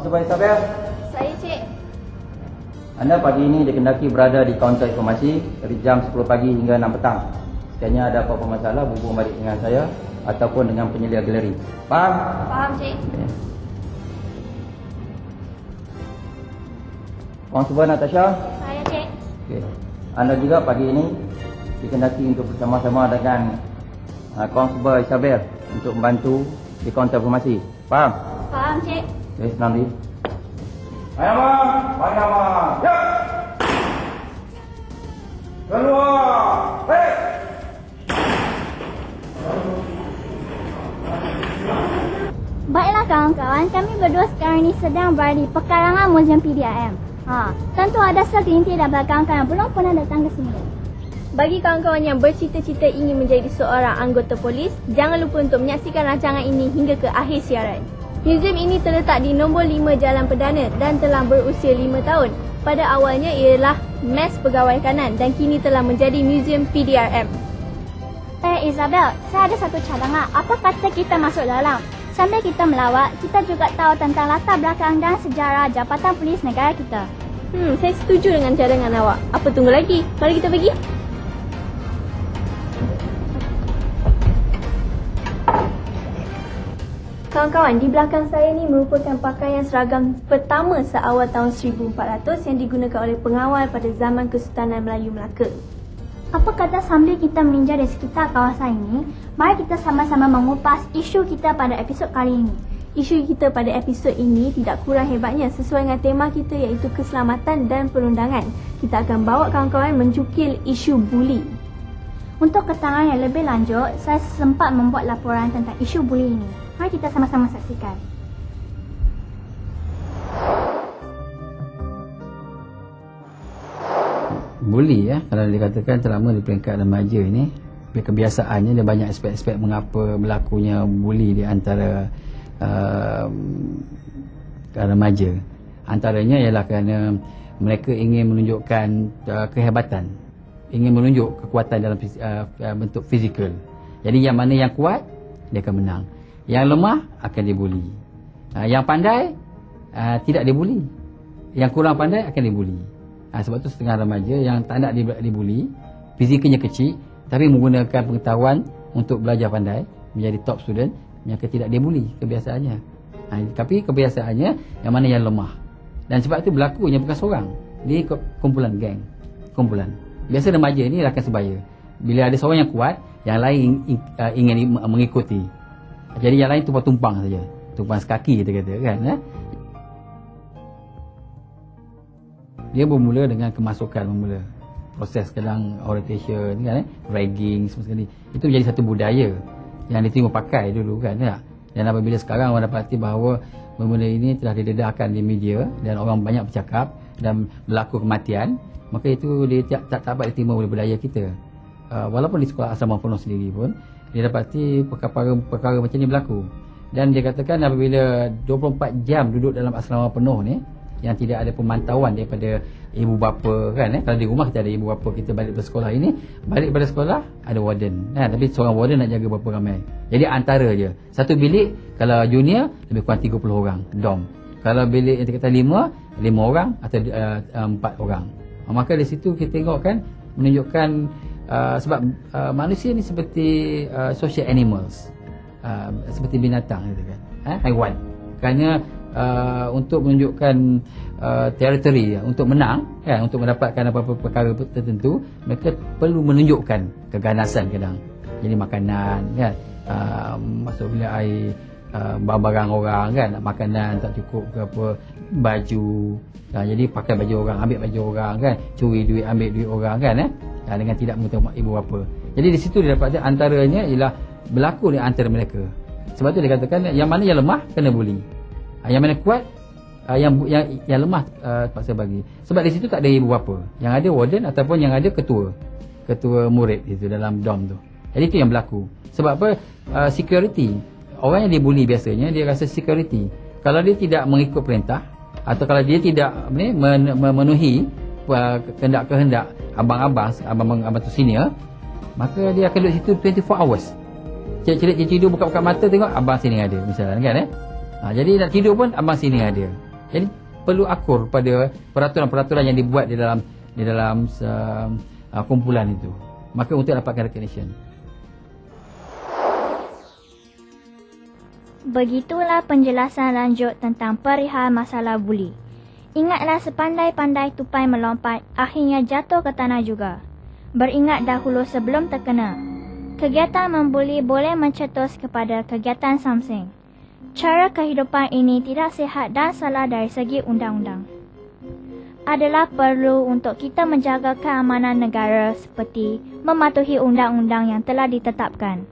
Konstebel Isabel. Saya, Cik. Anda pagi ini dikendaki berada di kaunter informasi dari jam 10 pagi hingga 6 petang. Sekiranya ada apa-apa masalah, hubung balik dengan saya ataupun dengan penyelia galeri. Faham? Faham, Cik. Okay. Konstebel Natasha. Saya, Cik. Okay. Anda juga pagi ini dikendaki untuk bersama-sama dengan Konstebel Isabel untuk membantu di kaunter informasi. Faham? Faham, Cik. Okay, senang diri. Bagi nama. Ya. Keluar. Hei. Baiklah kawan-kawan, kami berdua sekarang ini sedang berada di pekarangan Museum PDRM. Tentu ada segelintir daripada kawan-kawan yang belum pernah datang ke sini. Bagi kawan-kawan yang bercita-cita ingin menjadi seorang anggota polis, jangan lupa untuk menyaksikan rancangan ini hingga ke akhir siaran. Museum ini terletak di nombor 5 Jalan Perdana dan telah berusia 5 tahun. Pada awalnya ialah Mes Pegawai Kanan dan kini telah menjadi Museum PDRM. Isabel, saya ada satu cadangan. Apa kata kita masuk dalam? Sambil kita melawat, kita juga tahu tentang latar belakang dan sejarah Jabatan Polis Negara kita. Saya setuju dengan cadangan awak. Apa tunggu lagi? Mari kita pergi. Kawan-kawan, di belakang saya ni merupakan pakaian seragam pertama seawal tahun 1400 yang digunakan oleh pengawal pada zaman Kesultanan Melayu Melaka. Apa kata sambil kita meninjau di sekitar kawasan ini, mari kita sama-sama mengupas isu kita pada episod kali ini. Isu kita pada episod ini tidak kurang hebatnya sesuai dengan tema kita iaitu keselamatan dan perundangan. Kita akan bawa kawan-kawan mencukil isu buli. Untuk keterangan yang lebih lanjut, saya sempat membuat laporan tentang isu buli ini. Mari kita sama-sama saksikan. Buli kalau dikatakan terlama di peringkat remaja ini, kebiasaannya dia banyak aspek-aspek mengapa berlakunya buli di antara remaja. Antaranya ialah kerana mereka ingin menunjukkan kehebatan, ingin menunjuk kekuatan dalam bentuk fizikal. Jadi yang mana yang kuat, dia akan menang. Yang lemah akan dibuli. Yang pandai tidak dibuli. Yang kurang pandai akan dibuli. Sebab tu setengah remaja yang tak nak dibuli, fizikalnya kecil tapi menggunakan pengetahuan untuk belajar pandai, menjadi top student, mereka tidak dibuli kebiasaannya. Tapi kebiasaannya yang mana yang lemah. Dan sebab itu berlakunya bukan seorang, dia kumpulan geng, kumpulan. Biasa remaja ni rakan sebaya. Bila ada seorang yang kuat, yang lain ingin mengikuti. Jadi yang lain tumpang-tumpang saja, tumpang sekaki kita kata kan. Dia bermula dengan kemasukan bermula. Proses kadang orientation kan, ragging semua sekali. Itu menjadi satu budaya yang diterima pakai dulu kan. Dan apabila sekarang orang dapati bahawa benda ini telah didedahkan di media dan orang banyak bercakap dan berlaku kematian, maka itu dia tak dapat diterima oleh budaya kita. Walaupun di sekolah asrama penuh sendiri pun dia dapati perkara macam ni berlaku. Dan dia katakan apabila 24 jam duduk dalam asrama penuh ni, yang tidak ada pemantauan daripada ibu bapa kan, kalau di rumah kita ada ibu bapa kita, balik dari sekolah ini, balik pada sekolah ada warden tapi seorang warden nak jaga berapa ramai. Jadi antara je satu bilik, kalau junior lebih kurang 30 orang dorm. Kalau bilik yang kata 5 orang atau 4 orang. Maka di situ kita tengok kan, menunjukkan sebab manusia ni seperti social animals, seperti binatang gitu kan, haiwan. Kerana untuk menunjukkan teritori, untuk menang kan, untuk mendapatkan apa-apa perkara tertentu, mereka perlu menunjukkan keganasan kadang. Jadi makanan kan, masuk bilik air, barang orang kan, makanan tak cukup ke apa, baju, jadi pakai baju orang, ambil baju orang kan, curi duit, ambil duit orang kan, dengan tidak mengetahui ibu bapa. Jadi di situ dia dapat antaranya ialah berlaku di antara mereka. Sebab tu dia katakan yang mana yang lemah kena buli, yang mana kuat, yang lemah terpaksa bagi. Sebab di situ tak ada ibu bapa, yang ada warden ataupun yang ada ketua murid itu dalam dorm tu. Jadi itu yang berlaku. Sebab apa? Security. Orang yang dibuli biasanya dia rasa security. Kalau dia tidak mengikut perintah atau kalau dia tidak memenuhi kehendak abang tu senior, maka dia akan duduk situ 24 hours. Celik-celik tidur, buka-buka mata tengok abang sini ada misalnya kan. Jadi nak tidur pun abang sini ada. Jadi perlu akur pada peraturan-peraturan yang dibuat di dalam kumpulan itu. Maka untuk dapatkan recognition. Begitulah penjelasan lanjut tentang perihal masalah buli. Ingatlah sepandai-pandai tupai melompat, akhirnya jatuh ke tanah juga. Beringat dahulu sebelum terkena. Kegiatan membuli boleh mencetus kepada kegiatan something. Cara kehidupan ini tidak sihat dan salah dari segi undang-undang. Adalah perlu untuk kita menjaga keamanan negara seperti mematuhi undang-undang yang telah ditetapkan.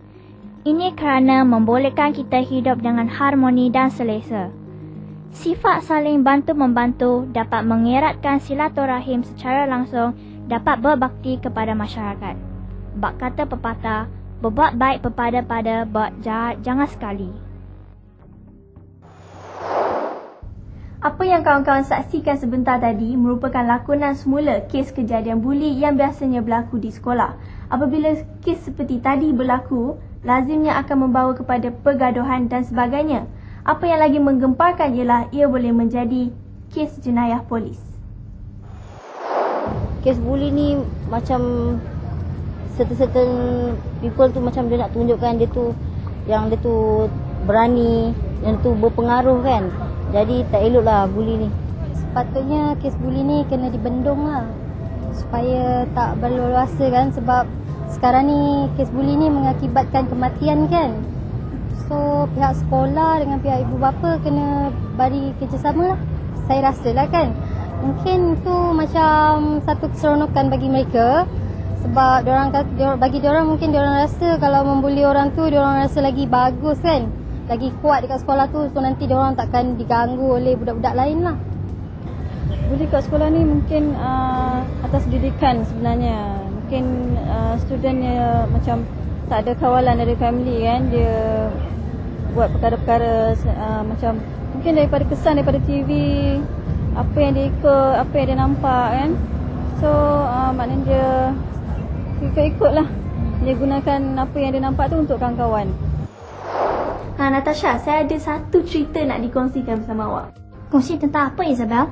Ini kerana membolehkan kita hidup dengan harmoni dan selesa. Sifat saling bantu-membantu dapat mengeratkan silaturahim secara langsung, dapat berbakti kepada masyarakat. Bak kata pepatah, berbuat baik kepada buat jahat jangan sekali. Apa yang kawan-kawan saksikan sebentar tadi merupakan lakonan semula kes kejadian buli yang biasanya berlaku di sekolah. Apabila kes seperti tadi berlaku, lazimnya akan membawa kepada pergaduhan dan sebagainya. Apa yang lagi menggemparkan ialah ia boleh menjadi kes jenayah polis. Kes buli ni macam certain people tu macam dia nak tunjukkan dia tu berani, yang tu berpengaruh kan. Jadi tak elok lah buli ni. Sepatutnya kes buli ni kena dibendung lah supaya tak berleluasa kan, sebab sekarang ni kes buli ni mengakibatkan kematian kan. So pihak sekolah dengan pihak ibu bapa kena bagi kerjasama lah. Saya rasa lah kan, mungkin tu macam satu keseronokan bagi mereka. Sebab bagi diorang mungkin diorang rasa kalau membuli orang tu diorang rasa lagi bagus kan, lagi kuat dekat sekolah tu. So nanti diorang takkan diganggu oleh budak-budak lain lah. Buli kat sekolah ni mungkin atas didikan sebenarnya. Mungkin student dia macam tak ada kawalan dari family kan. Dia buat perkara-perkara macam mungkin daripada kesan daripada TV, apa yang dia ikut, apa yang dia nampak kan. So maknanya dia ikut-ikut lah. Dia gunakan apa yang dia nampak tu untuk kawan-kawan. Natasha, saya ada satu cerita nak dikongsikan bersama awak. Kongsi tentang apa, Isabel?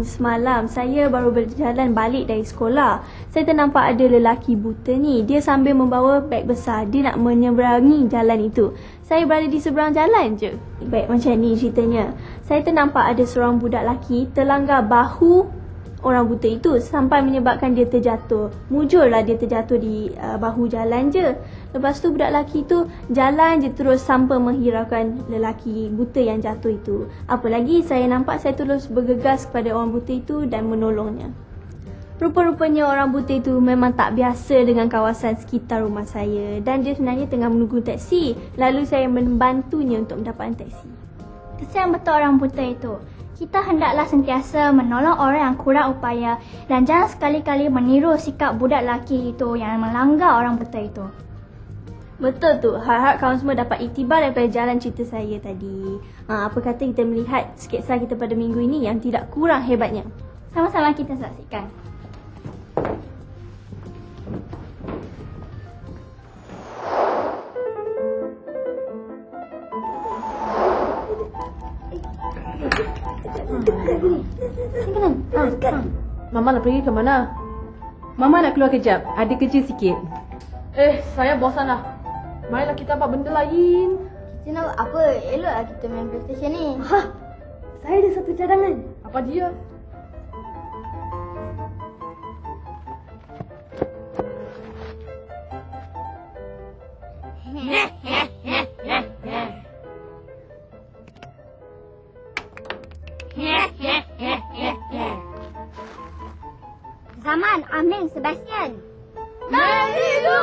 Semalam saya baru berjalan balik dari sekolah. Saya ternampak ada lelaki buta ni. Dia sambil membawa beg besar. Dia nak menyeberangi jalan itu. Saya berada di seberang jalan je. Baik, macam ni ceritanya. Saya ternampak ada seorang budak lelaki terlanggar bahu orang buta itu sampai menyebabkan dia terjatuh. Mujurlah dia terjatuh di bahu jalan je. Lepas tu budak lelaki tu jalan je terus sampai menghiraukan lelaki buta yang jatuh itu. Apalagi saya nampak, saya terus bergegas kepada orang buta itu dan menolongnya. Rupa-rupanya orang buta itu memang tak biasa dengan kawasan sekitar rumah saya dan dia sebenarnya tengah menunggu teksi. Lalu saya membantunya untuk mendapatkan teksi. Kesian betul orang buta itu. Kita hendaklah sentiasa menolong orang yang kurang upaya dan jangan sekali-kali meniru sikap budak lelaki itu yang melanggar orang buta itu. Betul tu. Harap kawan semua dapat iktibar daripada jalan cerita saya tadi. Apa kata kita melihat sketsa kita pada minggu ini yang tidak kurang hebatnya. Sama-sama kita saksikan. Mama nak pergi ke mana? Mama nak keluar kejap. Ada kerja sikit. Saya bosan lah. Marilah kita buat benda lain. Kita nak buat apa? Eloklah kita main PlayStation ni. Saya ada satu cadangan. Apa dia? Zaman, Amin, Sebastian. Marilu!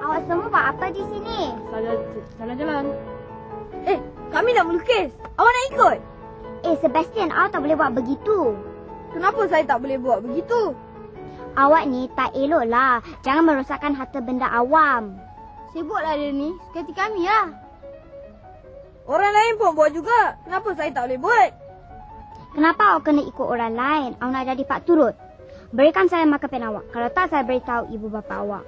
Awak semua buat apa di sini? Saya jalan-jalan. Kami nak melukis. Awak nak ikut? Sebastian, awak tak boleh buat begitu. Kenapa saya tak boleh buat begitu? Awak ni tak elok lah. Jangan merosakkan harta benda awam. Sibuklah dia ni, seperti kami lah. Orang lain pun buat juga. Kenapa saya tak boleh buat? Kenapa awak kena ikut orang lain? Awak nak jadi pak turut? Berikan saya marker pen awak. Kalau tak, saya beritahu ibu bapa awak.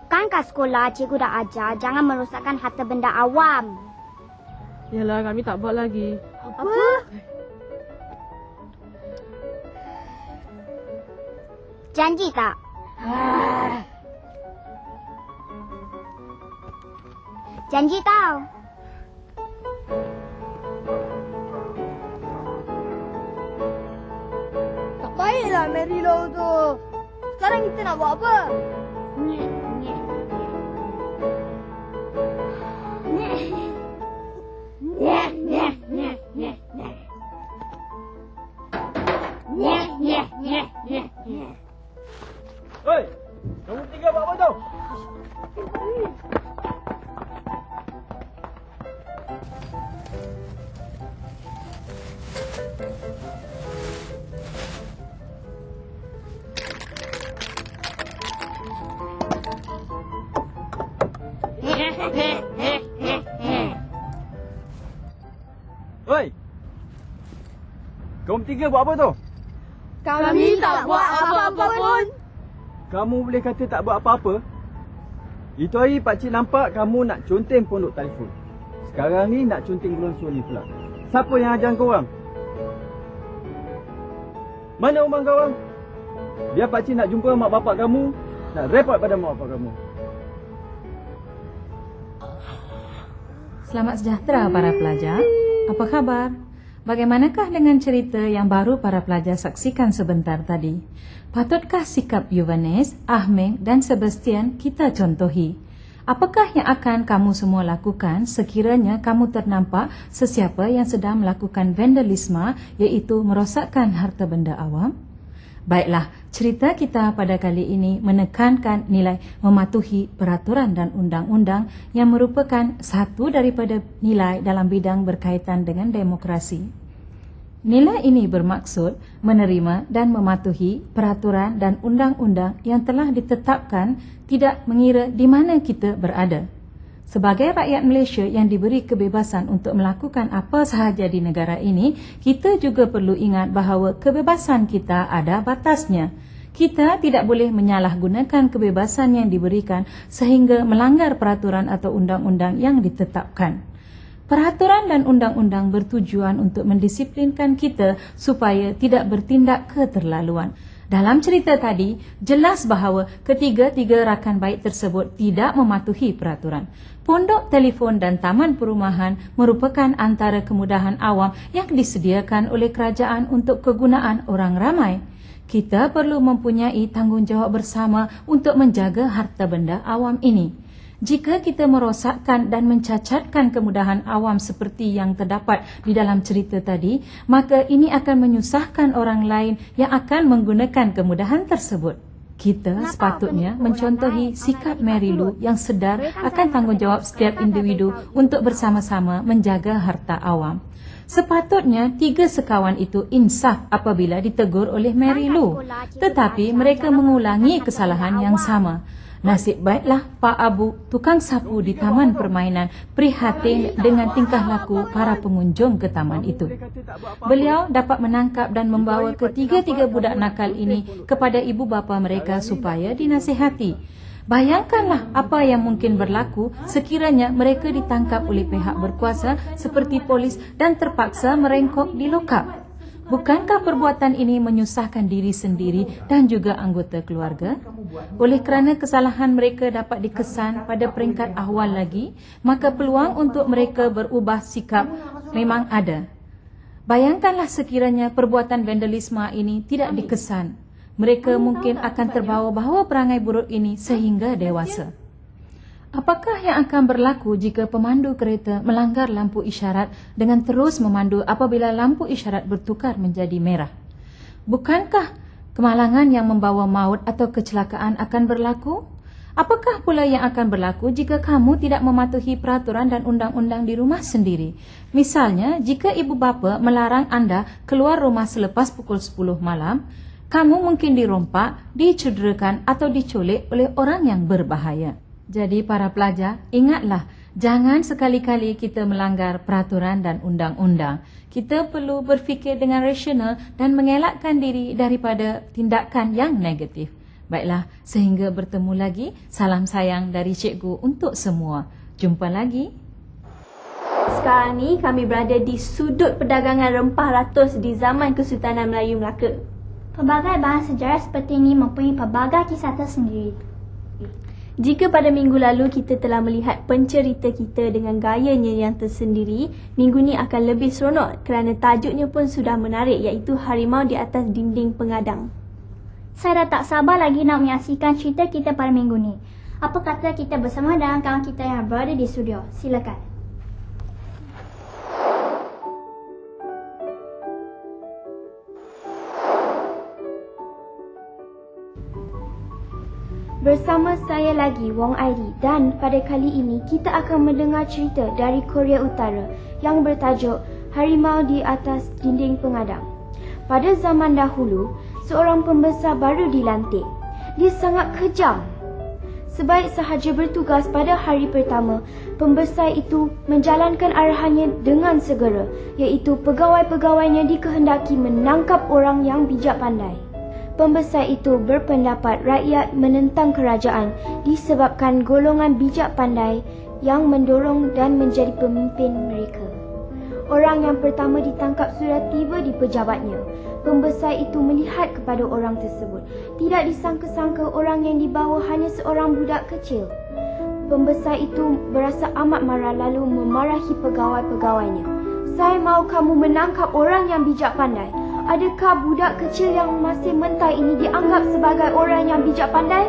Bukankah sekolah cikgu dah ajar jangan merosakkan harta benda awam? Yalah, kami tak buat lagi. Apa? Janji tak? Janji tau. Tak baiklah Mary Lou tu. Sekarang kita nak buat apa? Hei, kamu tiga buat apa tu? Hei, kamu tiga buat apa tu? Kami tak buat apa-apa pun. Kamu boleh kata tak buat apa-apa? Itu hari pakcik nampak kamu nak conteng pondok telefon. Sekarang ni nak conteng Gulon Suli pula. Siapa yang ajar korang? Mana rumah korang? Biar pakcik nak jumpa mak bapak kamu, nak report pada mak bapak kamu. Selamat sejahtera para pelajar. Apa khabar? Bagaimanakah dengan cerita yang baru para pelajar saksikan sebentar tadi? Patutkah sikap Yuvanes, Ahmeng dan Sebastian kita contohi? Apakah yang akan kamu semua lakukan sekiranya kamu ternampak sesiapa yang sedang melakukan vandalisme, iaitu merosakkan harta benda awam? Baiklah, cerita kita pada kali ini menekankan nilai mematuhi peraturan dan undang-undang yang merupakan satu daripada nilai dalam bidang berkaitan dengan demokrasi. Nilai ini bermaksud menerima dan mematuhi peraturan dan undang-undang yang telah ditetapkan, tidak mengira di mana kita berada. Sebagai rakyat Malaysia yang diberi kebebasan untuk melakukan apa sahaja di negara ini, kita juga perlu ingat bahawa kebebasan kita ada batasnya. Kita tidak boleh menyalahgunakan kebebasan yang diberikan sehingga melanggar peraturan atau undang-undang yang ditetapkan. Peraturan dan undang-undang bertujuan untuk mendisiplinkan kita supaya tidak bertindak keterlaluan. Dalam cerita tadi, jelas bahawa ketiga-tiga rakan baik tersebut tidak mematuhi peraturan. Pondok telefon dan taman perumahan merupakan antara kemudahan awam yang disediakan oleh kerajaan untuk kegunaan orang ramai. Kita perlu mempunyai tanggungjawab bersama untuk menjaga harta benda awam ini. Jika kita merosakkan dan mencacatkan kemudahan awam seperti yang terdapat di dalam cerita tadi, maka ini akan menyusahkan orang lain yang akan menggunakan kemudahan tersebut. Kita sepatutnya mencontohi sikap Mary Lou yang sedar akan tanggungjawab setiap individu untuk bersama-sama menjaga harta awam. Sepatutnya tiga sekawan itu insaf apabila ditegur oleh Mary Lou, tetapi mereka mengulangi kesalahan yang sama. Nasib baiklah Pak Abu, tukang sapu di taman permainan, prihatin dengan tingkah laku para pengunjung ke taman itu. Beliau dapat menangkap dan membawa ketiga-tiga budak nakal ini kepada ibu bapa mereka supaya dinasihati. Bayangkanlah apa yang mungkin berlaku sekiranya mereka ditangkap oleh pihak berkuasa seperti polis dan terpaksa merengkok di lokap. Bukankah perbuatan ini menyusahkan diri sendiri dan juga anggota keluarga? Oleh kerana kesalahan mereka dapat dikesan pada peringkat awal lagi, maka peluang untuk mereka berubah sikap memang ada. Bayangkanlah sekiranya perbuatan vandalisme ini tidak dikesan. Mereka mungkin akan terbawa-bawa perangai buruk ini sehingga dewasa. Apakah yang akan berlaku jika pemandu kereta melanggar lampu isyarat dengan terus memandu apabila lampu isyarat bertukar menjadi merah? Bukankah kemalangan yang membawa maut atau kecelakaan akan berlaku? Apakah pula yang akan berlaku jika kamu tidak mematuhi peraturan dan undang-undang di rumah sendiri? Misalnya, jika ibu bapa melarang anda keluar rumah selepas pukul 10 malam, kamu mungkin dirompak, dicederakan atau diculik oleh orang yang berbahaya. Jadi para pelajar, ingatlah, jangan sekali-kali kita melanggar peraturan dan undang-undang. Kita perlu berfikir dengan rasional dan mengelakkan diri daripada tindakan yang negatif. Baiklah, sehingga bertemu lagi, salam sayang dari cikgu untuk semua. Jumpa lagi. Sekarang ni kami berada di sudut perdagangan rempah ratus di zaman Kesultanan Melayu Melaka. Pelbagai bahan sejarah seperti ini mempunyai pelbagai kisah tersendiri. Jika pada minggu lalu kita telah melihat pencerita kita dengan gayanya yang tersendiri, minggu ni akan lebih seronok kerana tajuknya pun sudah menarik, iaitu Harimau di Atas Dinding Pengadang. Saya dah tak sabar lagi nak menyaksikan cerita kita pada minggu ni. Apa kata kita bersama dengan kawan kita yang berada di studio? Silakan. Bersama saya lagi, Wong Airi, dan pada kali ini kita akan mendengar cerita dari Korea Utara yang bertajuk Harimau di Atas Dinding Pengadang. Pada zaman dahulu, seorang pembesar baru dilantik. Dia sangat kejam. Sebaik sahaja bertugas pada hari pertama, pembesar itu menjalankan arahannya dengan segera, iaitu pegawai-pegawainya dikehendaki menangkap orang yang bijak pandai. Pembesar itu berpendapat rakyat menentang kerajaan disebabkan golongan bijak pandai yang mendorong dan menjadi pemimpin mereka. Orang yang pertama ditangkap sudah tiba di pejabatnya. Pembesar itu melihat kepada orang tersebut. Tidak disangka-sangka orang yang dibawa hanya seorang budak kecil. Pembesar itu berasa amat marah lalu memarahi pegawai-pegawainya. Saya mahu kamu menangkap orang yang bijak pandai. Adakah budak kecil yang masih mentah ini dianggap sebagai orang yang bijak pandai?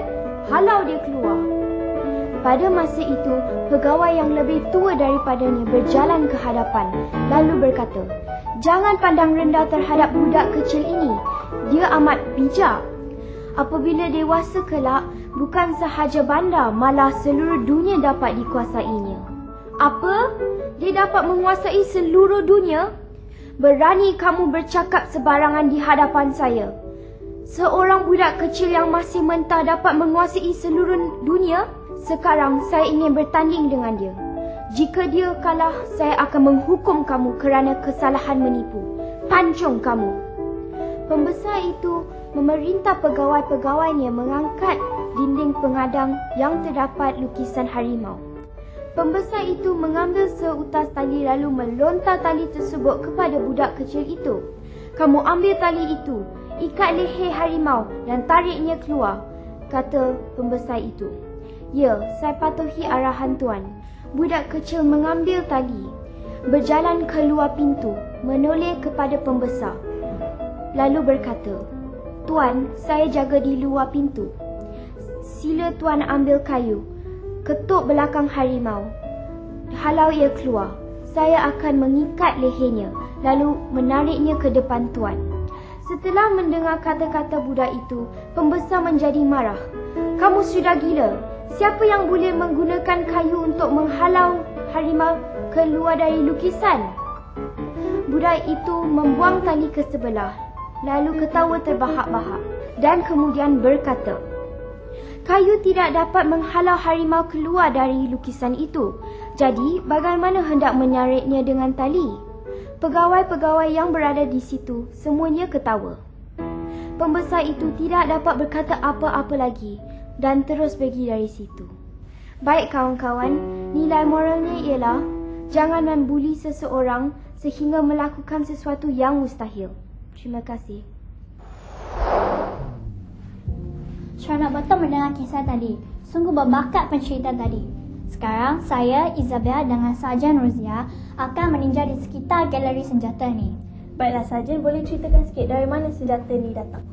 Halau dia keluar. Pada masa itu, pegawai yang lebih tua daripadanya berjalan ke hadapan, lalu berkata, "Jangan pandang rendah terhadap budak kecil ini. Dia amat bijak. Apabila dewasa kelak, bukan sahaja bandar, malah seluruh dunia dapat dikuasainya." "Apa? Dia dapat menguasai seluruh dunia? Berani kamu bercakap sebarangan di hadapan saya. Seorang budak kecil yang masih mentah dapat menguasai seluruh dunia? Sekarang saya ingin bertanding dengan dia. Jika dia kalah, saya akan menghukum kamu kerana kesalahan menipu. Pancung kamu." Pembesar itu memerintah pegawai-pegawainya mengangkat dinding pengadang yang terdapat lukisan harimau. Pembesar itu mengambil seutas tali lalu melontar tali tersebut kepada budak kecil itu. "Kamu ambil tali itu, ikat leher harimau dan tariknya keluar," kata pembesar itu. "Ya, saya patuhi arahan tuan." Budak kecil mengambil tali, berjalan keluar pintu, menoleh kepada pembesar. Lalu berkata, "Tuan, saya jaga di luar pintu. Sila tuan ambil kayu, ketuk belakang harimau. Halau ia keluar. Saya akan mengikat lehernya, lalu menariknya ke depan tuan." Setelah mendengar kata-kata budak itu, pembesar menjadi marah. "Kamu sudah gila. Siapa yang boleh menggunakan kayu untuk menghalau harimau keluar dari lukisan?" Budak itu membuang tali ke sebelah, lalu ketawa terbahak-bahak dan kemudian berkata, "Kayu tidak dapat menghalau harimau keluar dari lukisan itu. Jadi, bagaimana hendak menyariknya dengan tali?" Pegawai-pegawai yang berada di situ semuanya ketawa. Pembesar itu tidak dapat berkata apa-apa lagi dan terus pergi dari situ. Baik kawan-kawan, nilai moralnya ialah jangan membuli seseorang sehingga melakukan sesuatu yang mustahil. Terima kasih. Seronok betul mendengar kisah tadi. Sungguh berbakat pencerita tadi. Sekarang saya, Isabel dengan Sarjan Rozia akan meninjau di sekitar galeri senjata ni. Baiklah Sarjan, boleh ceritakan sikit dari mana senjata ni datang?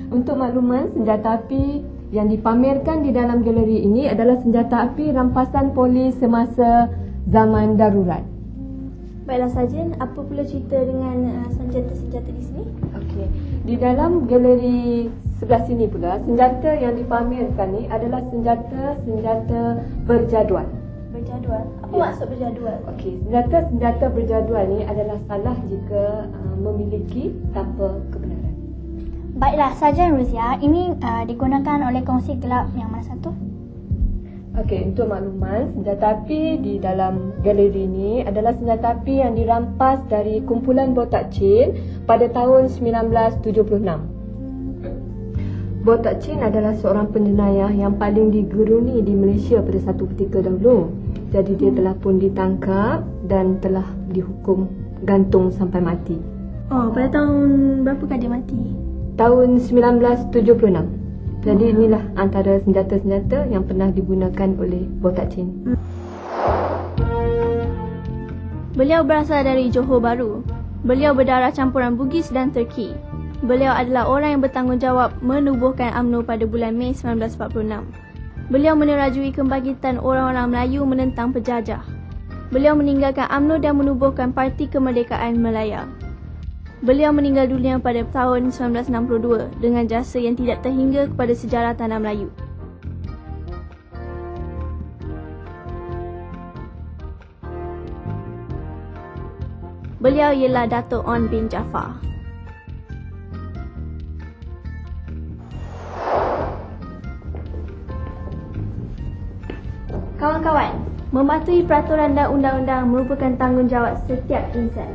Untuk makluman, senjata api yang dipamerkan di dalam galeri ini adalah senjata api rampasan polis semasa zaman darurat. Baiklah Sarjan, apa pula cerita dengan senjata-senjata di sini? Okey. Di dalam galeri sebelah sini pula, senjata yang dipamerkan ni adalah senjata berjadual. Berjadual? Apa maksud berjadual? Okey, senjata berjadual ni adalah salah jika memiliki tanpa kebenaran. Baiklah, Sarjan Rozia, ini digunakan oleh kongsi gelap yang mana satu? Okey, untuk makluman, senjata api di dalam galeri ini adalah senjata api yang dirampas dari kumpulan botak Chin pada tahun 1976. Boh Tak Chin adalah seorang penjenayah yang paling digeruni di Malaysia pada satu ketika dahulu. Jadi dia telah pun ditangkap dan telah dihukum gantung sampai mati. Oh, pada tahun berapakah dia mati? Tahun 1976. Jadi inilah antara senjata-senjata yang pernah digunakan oleh Boh Tak Chin. Beliau berasal dari Johor Bahru. Beliau berdarah campuran Bugis dan Turki. Beliau adalah orang yang bertanggungjawab menubuhkan UMNO pada bulan Mei 1946. Beliau menerajui kebangkitan orang-orang Melayu menentang penjajah. Beliau meninggalkan UMNO dan menubuhkan Parti Kemerdekaan Melaya. Beliau meninggal dunia pada tahun 1962 dengan jasa yang tidak terhingga kepada sejarah tanah Melayu. Beliau ialah Dato' On bin Jaafar. Kawan-kawan, mematuhi peraturan dan undang-undang merupakan tanggungjawab setiap insan.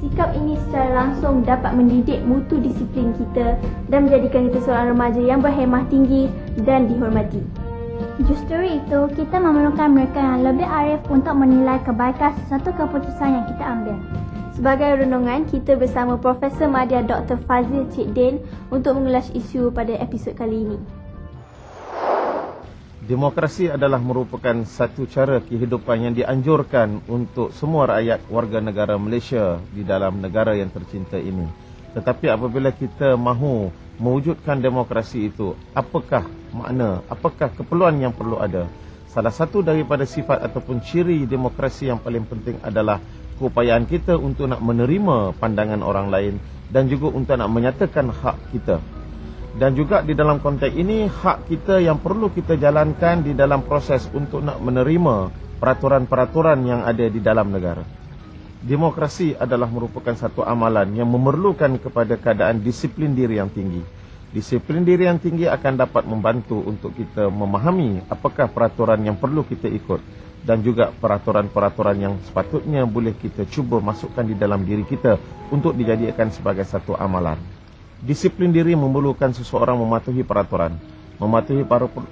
Sikap ini secara langsung dapat mendidik mutu disiplin kita dan menjadikan kita seorang remaja yang berhemah tinggi dan dihormati. Justru itu, kita memerlukan mereka yang lebih arif untuk menilai kebaikan sesuatu keputusan yang kita ambil. Sebagai renungan, kita bersama Profesor Madya Dr. Fazil Cik Din untuk mengulas isu pada episod kali ini. Demokrasi adalah merupakan satu cara kehidupan yang dianjurkan untuk semua rakyat warga negara Malaysia di dalam negara yang tercinta ini. Tetapi apabila kita mahu mewujudkan demokrasi itu, apakah makna, apakah keperluan yang perlu ada? Salah satu daripada sifat ataupun ciri demokrasi yang paling penting adalah keupayaan kita untuk nak menerima pandangan orang lain dan juga untuk nak menyatakan hak kita. Dan juga di dalam konteks ini, hak kita yang perlu kita jalankan di dalam proses untuk nak menerima peraturan-peraturan yang ada di dalam negara. Demokrasi adalah merupakan satu amalan yang memerlukan kepada keadaan disiplin diri yang tinggi. Disiplin diri yang tinggi akan dapat membantu untuk kita memahami apakah peraturan yang perlu kita ikut dan juga peraturan-peraturan yang sepatutnya boleh kita cuba masukkan di dalam diri kita untuk dijadikan sebagai satu amalan. Disiplin diri memerlukan seseorang mematuhi peraturan. Mematuhi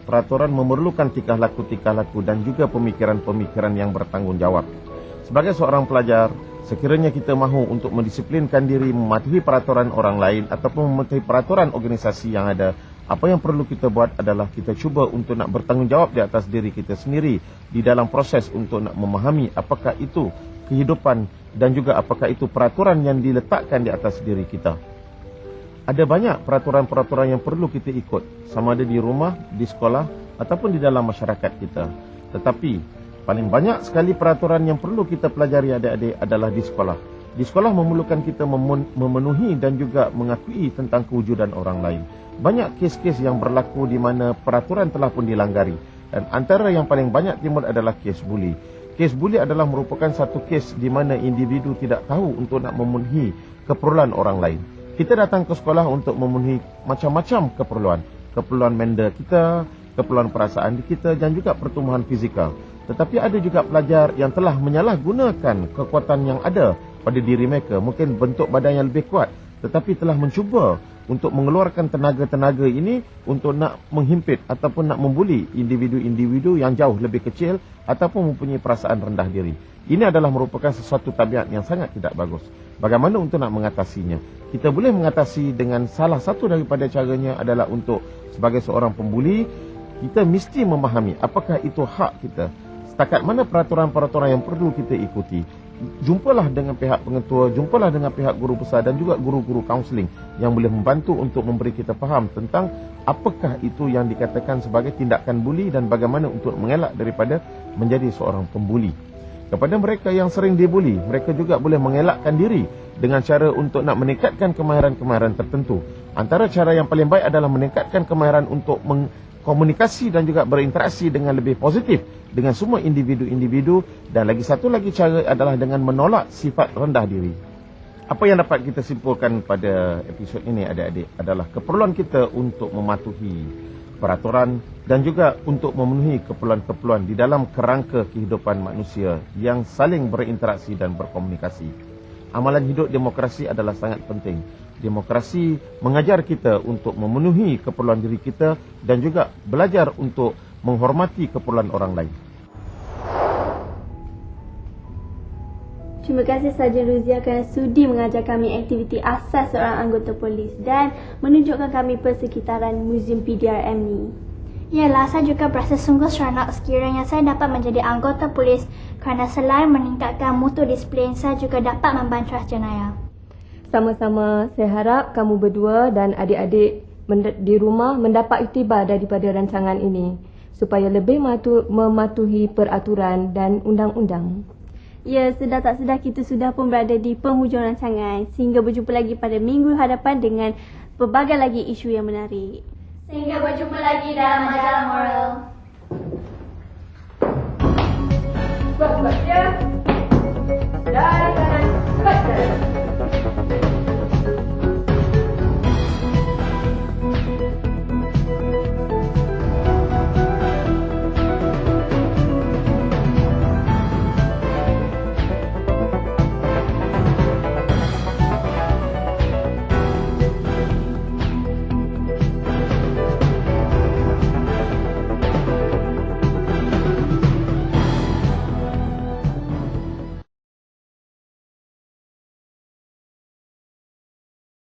peraturan memerlukan tingkah laku dan juga pemikiran-pemikiran yang bertanggungjawab. Sebagai seorang pelajar, sekiranya kita mahu untuk mendisiplinkan diri mematuhi peraturan orang lain ataupun mematuhi peraturan organisasi yang ada, apa yang perlu kita buat adalah kita cuba untuk nak bertanggungjawab di atas diri kita sendiri di dalam proses untuk nak memahami apakah itu kehidupan dan juga apakah itu peraturan yang diletakkan di atas diri kita. Ada banyak peraturan-peraturan yang perlu kita ikut, sama ada di rumah, di sekolah ataupun di dalam masyarakat kita. Tetapi paling banyak sekali peraturan yang perlu kita pelajari adik-adik adalah di sekolah. Di sekolah memerlukan kita memenuhi dan juga mengakui tentang kewujudan orang lain. Banyak kes-kes yang berlaku di mana peraturan telah pun dilanggari. Dan antara yang paling banyak timbul adalah kes buli. Kes buli adalah merupakan satu kes di mana individu tidak tahu untuk nak memenuhi keperluan orang lain. Kita datang ke sekolah untuk memenuhi macam-macam keperluan. Keperluan mental kita, keperluan perasaan kita dan juga pertumbuhan fizikal. Tetapi ada juga pelajar yang telah menyalahgunakan kekuatan yang ada pada diri mereka. Mungkin bentuk badan yang lebih kuat. Tetapi telah mencuba untuk mengeluarkan tenaga-tenaga ini untuk nak menghimpit ataupun nak membuli individu-individu yang jauh lebih kecil ataupun mempunyai perasaan rendah diri. Ini adalah merupakan sesuatu tabiat yang sangat tidak bagus. Bagaimana untuk nak mengatasinya? Kita boleh mengatasi dengan salah satu daripada caranya adalah untuk sebagai seorang pembuli, kita mesti memahami apakah itu hak kita. Setakat mana peraturan-peraturan yang perlu kita ikuti. Jumpalah dengan pihak pengetua, jumpalah dengan pihak guru besar dan juga guru-guru kaunseling yang boleh membantu untuk memberi kita faham tentang apakah itu yang dikatakan sebagai tindakan buli dan bagaimana untuk mengelak daripada menjadi seorang pembuli. Kepada mereka yang sering dibuli, mereka juga boleh mengelakkan diri dengan cara untuk nak meningkatkan kemahiran-kemahiran tertentu. Antara cara yang paling baik adalah meningkatkan kemahiran untuk komunikasi dan juga berinteraksi dengan lebih positif dengan semua individu-individu. Dan lagi satu lagi cara adalah dengan menolak sifat rendah diri. Apa yang dapat kita simpulkan pada episod ini adik-adik adalah keperluan kita untuk mematuhi peraturan dan juga untuk memenuhi keperluan-keperluan di dalam kerangka kehidupan manusia yang saling berinteraksi dan berkomunikasi. amalan hidup demokrasi adalah sangat penting. Demokrasi mengajar kita untuk memenuhi keperluan diri kita dan juga belajar untuk menghormati keperluan orang lain. Terima kasih Sarjan Ruzia kerana sudi mengajar kami aktiviti asas seorang anggota polis dan menunjukkan kami persekitaran Muzium PDRM ni. Yalah, saya juga berasa sungguh seronok sekiranya saya dapat menjadi anggota polis kerana selain meningkatkan mutu disiplin, saya juga dapat membantu jenayah. Sama-sama, saya harap kamu berdua dan adik-adik di rumah mendapat iktibar daripada rancangan ini supaya lebih mematuhi peraturan dan undang-undang. Ya, sedar tak sedar kita sudah pun berada di penghujung rancangan. Sehingga berjumpa lagi pada minggu hadapan dengan pelbagai lagi isu yang menarik. Sehingga berjumpa lagi dalam majalah moral. Sebab dia